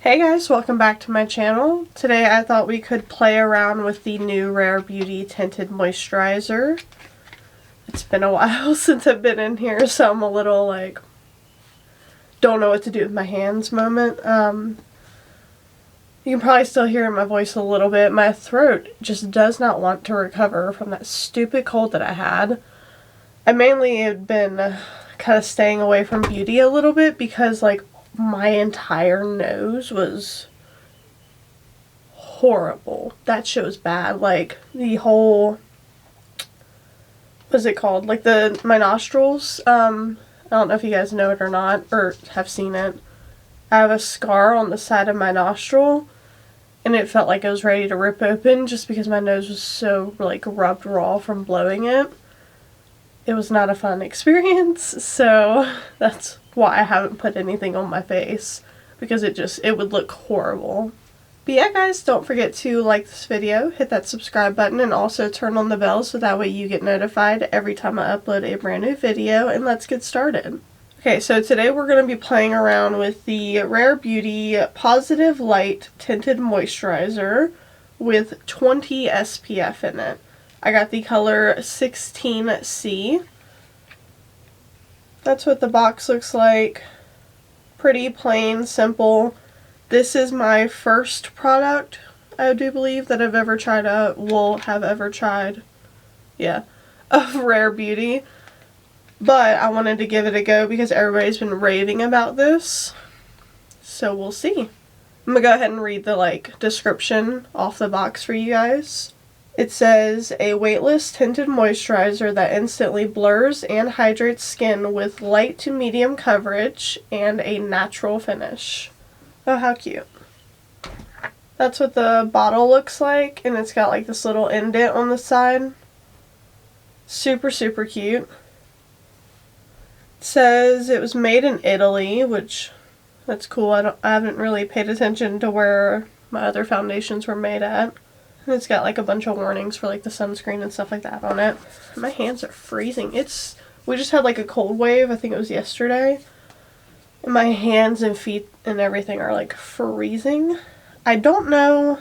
Hey guys, welcome back to my channel. Today I thought we could play around with the new Rare Beauty Tinted Moisturizer. It's been a while since I've been in here, so I'm a little like, don't know what to do with my hands moment. You can probably still hear my voice a little bit. My throat just does not want to recover from that stupid cold that I had. I mainly had been kind of staying away from beauty a little bit because like my entire nose was horrible. That shit was bad. Like the whole, what's it called? Like my nostrils. I don't know if you guys know it or not, or have seen it. I have a scar on the side of my nostril, and it felt like it was ready to rip open just because my nose was so like rubbed raw from blowing it. It was not a fun experience, so that's why I haven't put anything on my face, because it would look horrible. But yeah guys, don't forget to like this video, hit that subscribe button, and also turn on the bell so that way you get notified every time I upload a brand new video, and let's get started. Okay, so today we're going to be playing around with the Rare Beauty Positive Light Tinted Moisturizer with 20 SPF in it. I got the color 16C. That's what the box looks like. Pretty plain, simple. This is my first product, I do believe, that I've ever tried out, of Rare Beauty. But I wanted to give it a go because everybody's been raving about this. So we'll see. I'm gonna go ahead and read the description off the box for you guys. It says, a weightless tinted moisturizer that instantly blurs and hydrates skin with light to medium coverage and a natural finish. Oh, how cute. That's what the bottle looks like, and it's got like this little indent on the side. Super, super cute. It says it was made in Italy, which, that's cool. I haven't really paid attention to where my other foundations were made at. And it's got like a bunch of warnings for like the sunscreen and stuff like that on it. My hands are freezing. We just had like a cold wave, I think it was yesterday. And my hands and feet and everything are like freezing. I don't know.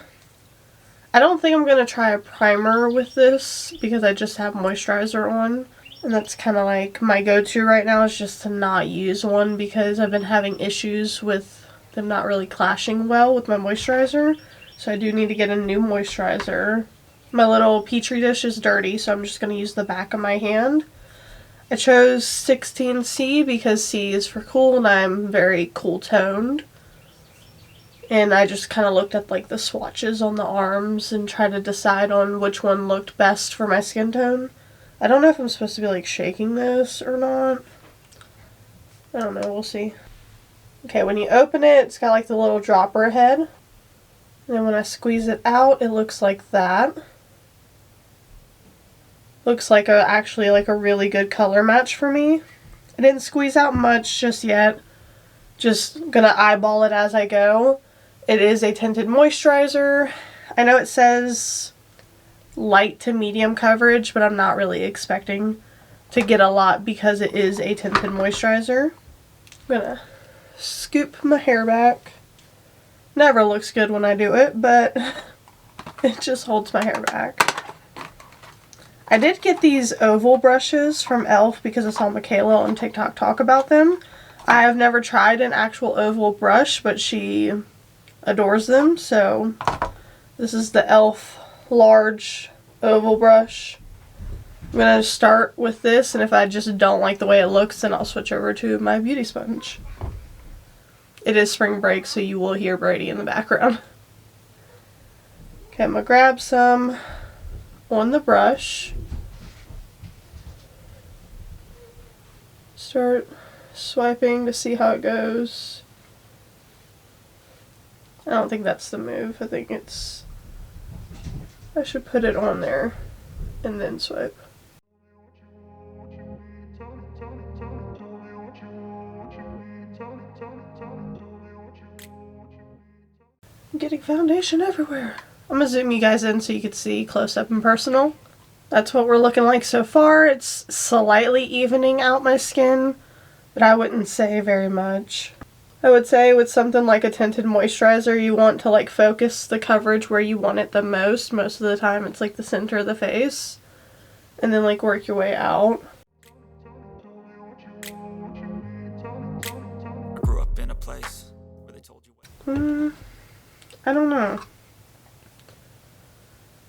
I don't think I'm going to try a primer with this because I just have moisturizer on. And that's kind of like my go-to right now, is just to not use one because I've been having issues with them not really clashing well with my moisturizer. So I do need to get a new moisturizer. My little petri dish is dirty, so I'm just going to use the back of my hand. I chose 16C because C is for cool, and I'm very cool toned. And I just kind of looked at like the swatches on the arms and tried to decide on which one looked best for my skin tone. I don't know if I'm supposed to be like shaking this or not. I don't know, we'll see. Okay, when you open it, it's got like the little dropper head. And then when I squeeze it out, it looks like that. Looks like actually like a really good color match for me. I didn't squeeze out much just yet. Just gonna eyeball it as I go. It is a tinted moisturizer. I know it says light to medium coverage, but I'm not really expecting to get a lot because it is a tinted moisturizer. I'm gonna scoop my hair back. Never looks good when I do it, but it just holds my hair back. I did get these oval brushes from e.l.f. because I saw Michaela on TikTok talk about them. I have never tried an actual oval brush, but she adores them, so this is the e.l.f. large oval brush. I'm going to start with this, and if I just don't like the way it looks, then I'll switch over to my beauty sponge. It is spring break, so you will hear Brady in the background. Okay, I'm going to grab some on the brush. Start swiping to see how it goes. I don't think that's the move. I think I should put it on there and then swipe. I'm getting foundation everywhere. I'm gonna zoom you guys in so you can see close up and personal. That's what we're looking like so far. It's slightly evening out my skin, but I wouldn't say very much. I would say with something like a tinted moisturizer, you want to like focus the coverage where you want it the most. Most of the time it's like the center of the face. And then like work your way out. I grew up in a place where they told you I don't know.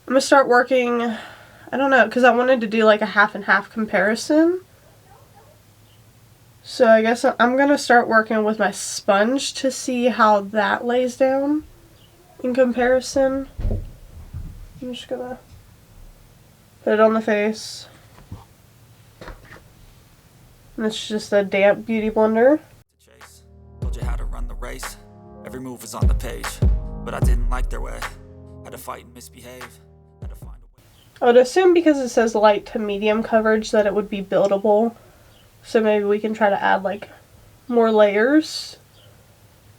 I'm gonna start working, I don't know, because I wanted to do like a half and half comparison. So I guess I'm gonna start working with my sponge to see how that lays down in comparison. I'm just gonna put it on the face. And it's just a damp beauty blender. Told you how to run the race. Every move was on the page, but I didn't like their way. Had to fight and misbehave. Had to find a way. I would assume because it says light to medium coverage that it would be buildable. So maybe we can try to add like more layers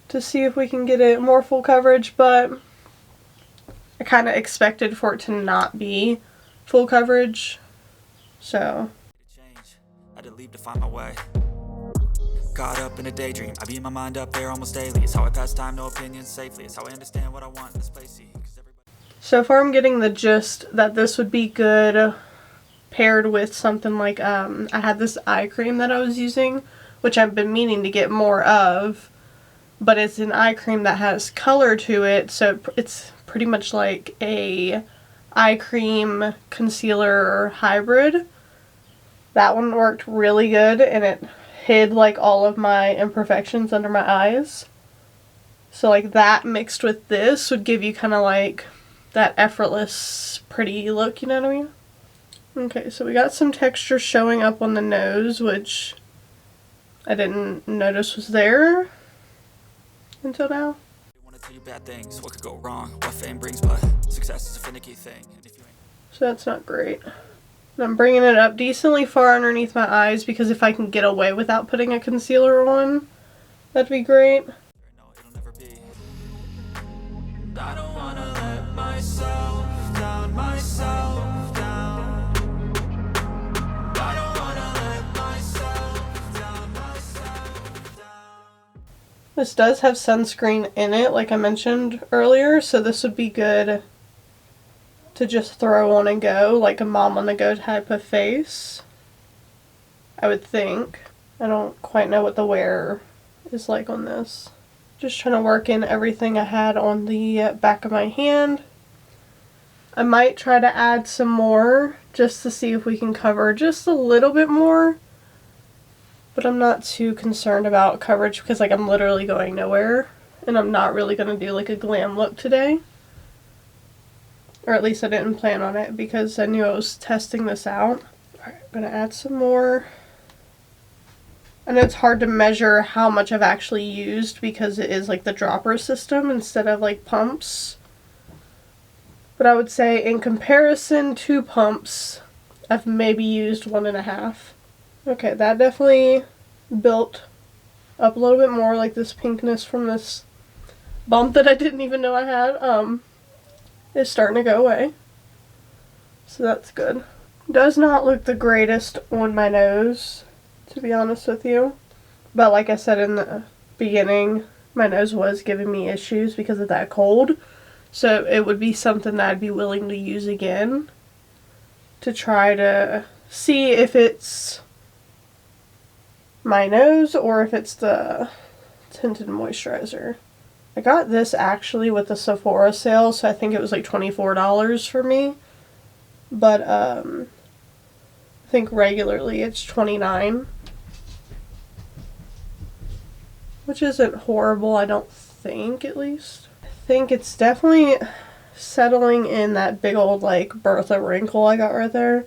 to see if we can get it more full coverage, but I kind of expected for it to not be full coverage. So I had to leave to find my way. Caught up in a daydream, I beat my mind up there almost daily. It's how I pass time, no opinions safely. It's how I understand what I want in this place. See, 'cause everybody... So far I'm getting the gist that this would be good paired with something like, I had this eye cream that I was using, which I've been meaning to get more of, but it's an eye cream that has color to it, so it's pretty much like a eye cream concealer hybrid. That one worked really good, and it hid like all of my imperfections under my eyes. So like that mixed with this would give you kind of like that effortless pretty look, you know what I mean? Okay, so we got some texture showing up on the nose, which I didn't notice was there until now. I want to tell you bad things, what could go wrong, what fame brings, but success is a finicky thing. And if you ain't... So that's not great. And I'm bringing it up decently far underneath my eyes because if I can get away without putting a concealer on, that'd be great. No, it'll never be. I don't want to let myself down, myself down. I don't want to let myself down, myself down. This does have sunscreen in it, like I mentioned earlier, so this would be good to just throw on and go, like a mom on the go type of face, I would think. I don't quite know what the wear is like on this. Just trying to work in everything I had on the back of my hand. I might try to add some more just to see if we can cover just a little bit more. But I'm not too concerned about coverage because like I'm literally going nowhere. And I'm not really going to do like a glam look today. Or at least I didn't plan on it because I knew I was testing this out. Alright, I'm going to add some more. I know it's hard to measure how much I've actually used because it is like the dropper system instead of like pumps. But I would say in comparison to pumps, I've maybe used 1.5. Okay, that definitely built up a little bit more, like this pinkness from this bump that I didn't even know I had, is starting to go away. So that's good. Does not look the greatest on my nose, to be honest with you. But like I said in the beginning, my nose was giving me issues because of that cold. So it would be something that I'd be willing to use again to try to see if it's my nose or if it's the tinted moisturizer. I got this actually with the Sephora sale, so I think it was like $24 for me. But I think regularly it's $29. Which isn't horrible, I don't think, at least. I think it's definitely settling in that big old like Bertha wrinkle I got right there.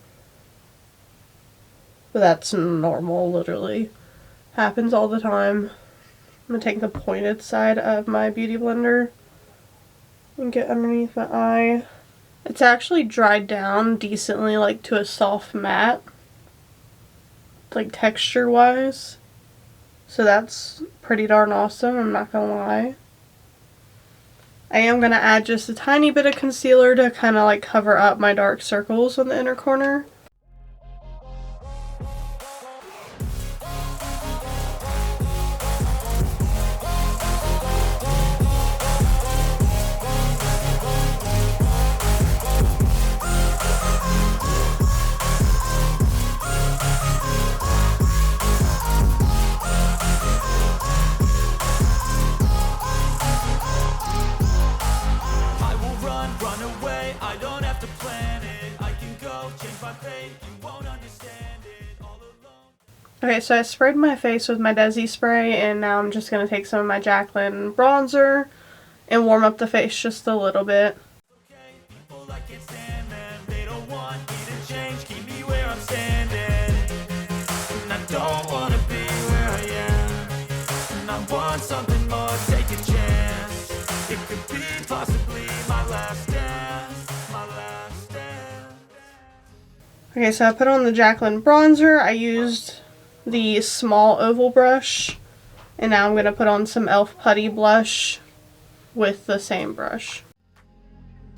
But that's normal, literally. Happens all the time. I'm going to take the pointed side of my beauty blender and get underneath my eye. It's actually dried down decently, like to a soft matte, like texture wise. So that's pretty darn awesome, I'm not gonna lie. I am gonna add just a tiny bit of concealer to kind of like cover up my dark circles on the inner corner. Okay, so I sprayed my face with my Desi spray, and now I'm just going to take some of my Jaclyn bronzer and warm up the face just a little bit. People I can't stand them, they don't want me to change, keep me where I'm standing. And I don't want to be where I am, and I want something more, take a chance. It could be possibly my last dance, my last dance. Okay, so I put on the Jaclyn bronzer. I used the small oval brush, and now I'm going to put on some e.l.f. putty blush with the same brush.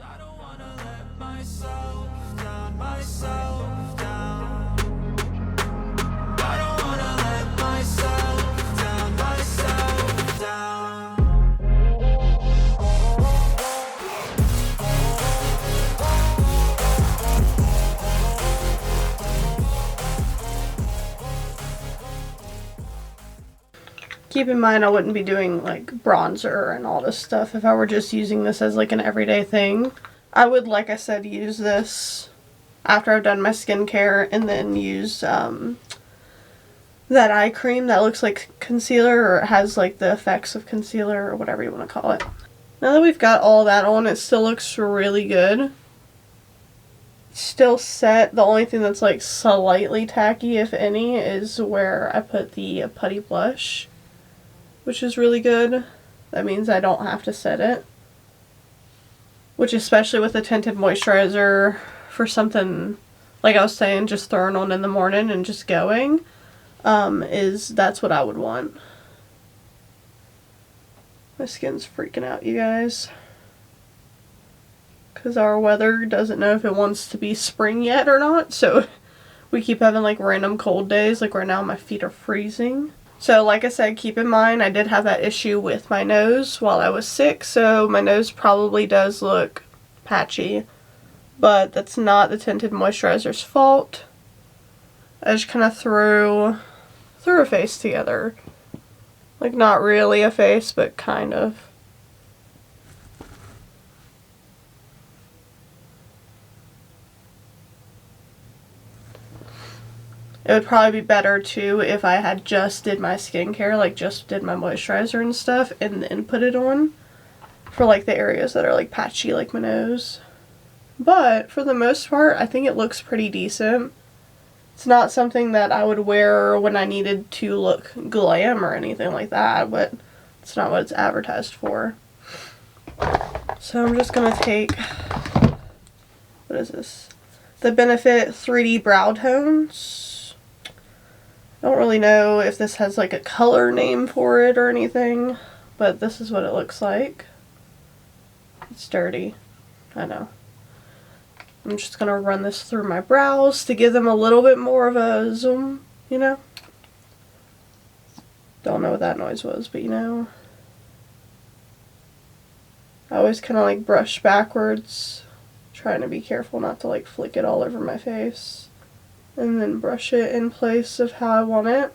I don't want to let myself down, myself down. I don't want to let myself down, myself down. Keep in mind I wouldn't be doing like bronzer and all this stuff if I were just using this as like an everyday thing. I would, like I said, use this after I've done my skincare and then use that eye cream that looks like concealer, or it has like the effects of concealer or whatever you want to call it. Now that we've got all that on, it still looks really good. It's still set. The only thing that's like slightly tacky, if any, is where I put the putty blush, which is really good. That means I don't have to set it. Which, especially with a tinted moisturizer, for something, like I was saying, just throwing on in the morning and just going, that's what I would want. My skin's freaking out, you guys. Because our weather doesn't know if it wants to be spring yet or not, so we keep having like random cold days. Like right now my feet are freezing. So like I said, keep in mind I did have that issue with my nose while I was sick, so my nose probably does look patchy, but that's not the tinted moisturizer's fault. I just kind of threw a face together. Like not really a face, but kind of. It would probably be better too if I had just did my skincare, like just did my moisturizer and stuff, and then put it on for like the areas that are like patchy, like my nose. But for the most part, I think it looks pretty decent. It's not something that I would wear when I needed to look glam or anything like that, but it's not what it's advertised for. So I'm just gonna take, what is this? The Benefit 3D Brow Tones. I don't really know if this has like a color name for it or anything, but this is what it looks like. It's dirty, I know. I'm just gonna run this through my brows to give them a little bit more of a zoom, you know? Don't know what that noise was, but you know. I always kind of like brush backwards, trying to be careful not to like flick it all over my face. And then brush it in place of how I want it.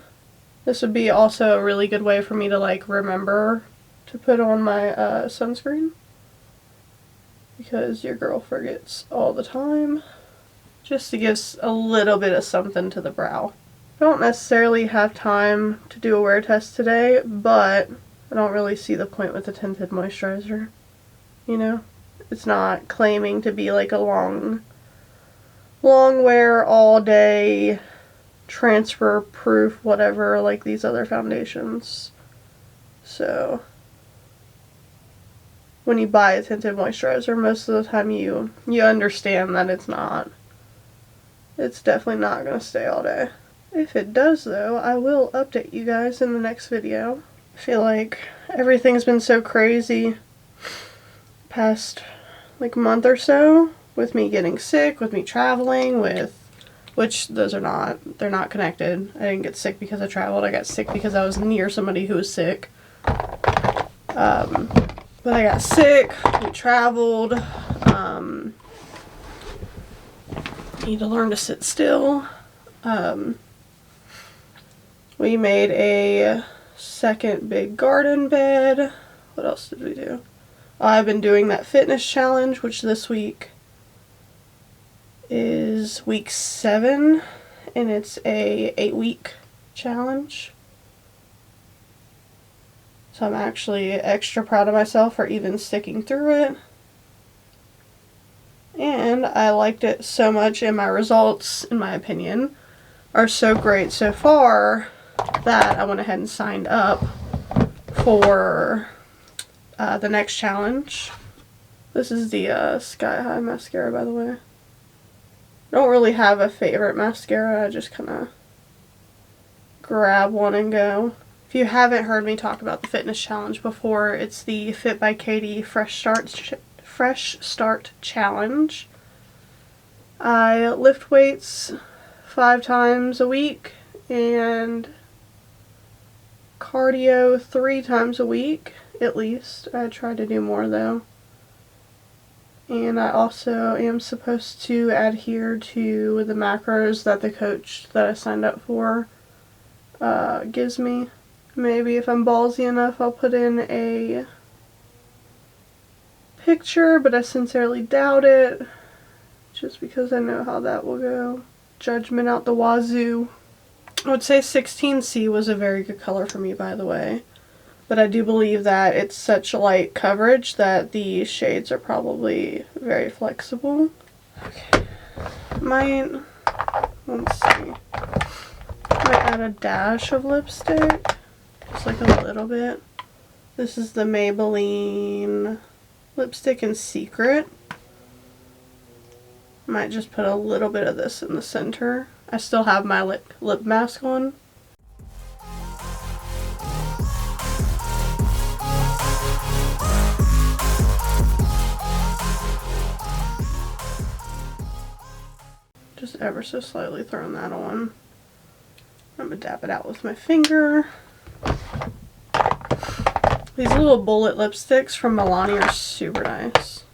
This would be also a really good way for me to like remember to put on my sunscreen, because your girl forgets all the time. Just to give a little bit of something to the brow. I don't necessarily have time to do a wear test today, but I don't really see the point with the tinted moisturizer. You know? It's not claiming to be like a long wear all day, transfer proof, whatever, like these other foundations. So when you buy a tinted moisturizer, most of the time you understand that it's definitely not going to stay all day. If it does though, I will update you guys in the next video. I feel like everything's been so crazy past like month or so, with me getting sick, with me traveling, which those are not, they're not connected. I didn't get sick because I traveled, I got sick because I was near somebody who was sick. But I got sick, we traveled, need to learn to sit still. We made a second big garden bed. What else did we do? I've been doing that fitness challenge, which this week is week 7, and it's a 8-week challenge. So I'm actually extra proud of myself for even sticking through it. And I liked it so much, and my results, in my opinion, are so great so far that I went ahead and signed up for the next challenge. This is the Sky High mascara, by the way. I don't really have a favorite mascara. I just kind of grab one and go. If you haven't heard me talk about the fitness challenge before, it's the Fit by Katie Fresh Start Challenge. I lift weights 5 times a week and cardio 3 times a week at least. I try to do more though. And I also am supposed to adhere to the macros that the coach that I signed up for gives me. Maybe if I'm ballsy enough, I'll put in a picture, but I sincerely doubt it, just because I know how that will go. Judgment out the wazoo. I would say 16C was a very good color for me, by the way. But I do believe that it's such light coverage that the shades are probably very flexible. Okay. Let's see. Might add a dash of lipstick. Just like a little bit. This is the Maybelline Lipstick in Secret. Might just put a little bit of this in the center. I still have my lip mask on. Just ever so slightly throwing that on. I'm gonna dab it out with my finger. These little bullet lipsticks from Milani are super nice.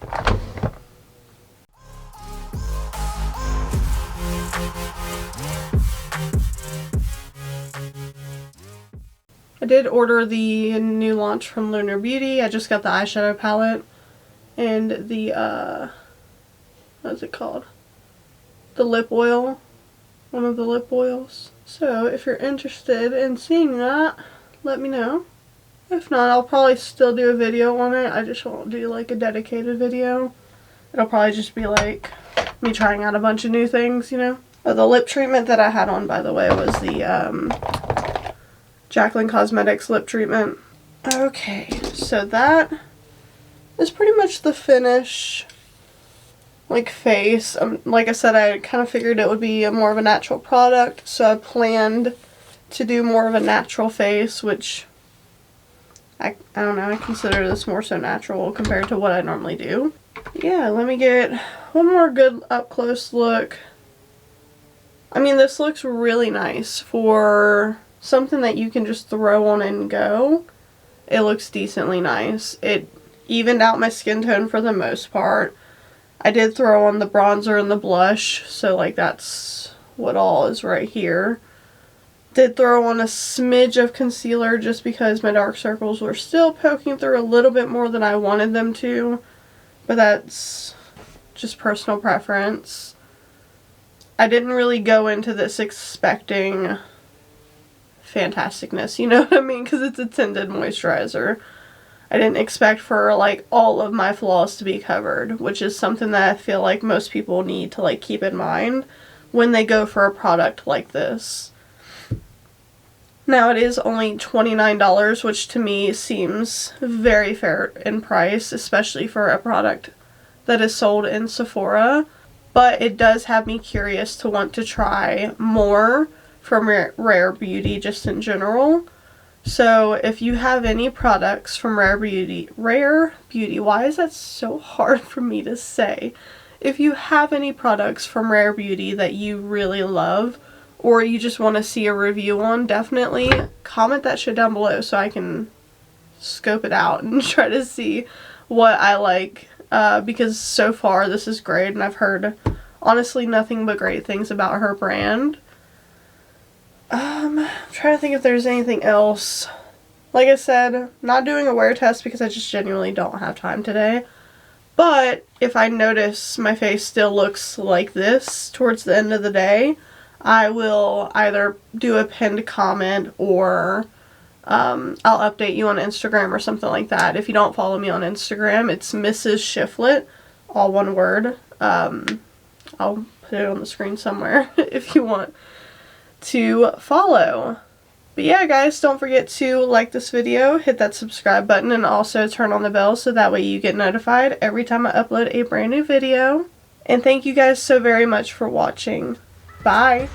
I did order the new launch from Lunar Beauty. I just got the eyeshadow palette and the, what is it called? The lip oil. One of the lip oils. So if you're interested in seeing that, let me know. If not, I'll probably still do a video on it. I just won't do like a dedicated video. It'll probably just be like me trying out a bunch of new things, you know. Oh, the lip treatment that I had on, by the way, was the Jaclyn Cosmetics lip treatment. Okay, so that is pretty much the finish, like, face. Like I said, I kind of figured it would be more of a natural product, so I planned to do more of a natural face, which I don't know, I consider this more so natural compared to what I normally do. Yeah, let me get one more good up close look. I mean, this looks really nice for something that you can just throw on and go. It looks decently nice. It evened out my skin tone for the most part. I did throw on the bronzer and the blush, so like that's what all is right here. Did throw on a smidge of concealer just because my dark circles were still poking through a little bit more than I wanted them to, but that's just personal preference. I didn't really go into this expecting fantasticness, you know what I mean, because it's a tinted moisturizer. I didn't expect for like all of my flaws to be covered, which is something that I feel like most people need to like keep in mind when they go for a product like this. Now it is only $29, which to me seems very fair in price, especially for a product that is sold in Sephora. But it does have me curious to want to try more from Rare Beauty just in general. So if you have any products from Rare Beauty, why is that so hard for me to say? If you have any products from Rare Beauty that you really love, or you just want to see a review on, definitely comment that shit down below so I can scope it out and try to see what I like, because so far this is great and I've heard honestly nothing but great things about her brand. I'm trying to think if there's anything else. Like I said, not doing a wear test because I just genuinely don't have time today. But if I notice my face still looks like this towards the end of the day, I will either do a pinned comment or I'll update you on Instagram or something like that. If you don't follow me on Instagram, it's Mrs. Shiflet, all one word. I'll put it on the screen somewhere if you want to follow. But yeah, guys, don't forget to like this video, hit that subscribe button, and also turn on the bell so that way you get notified every time I upload a brand new video. And thank you guys so very much for watching. Bye!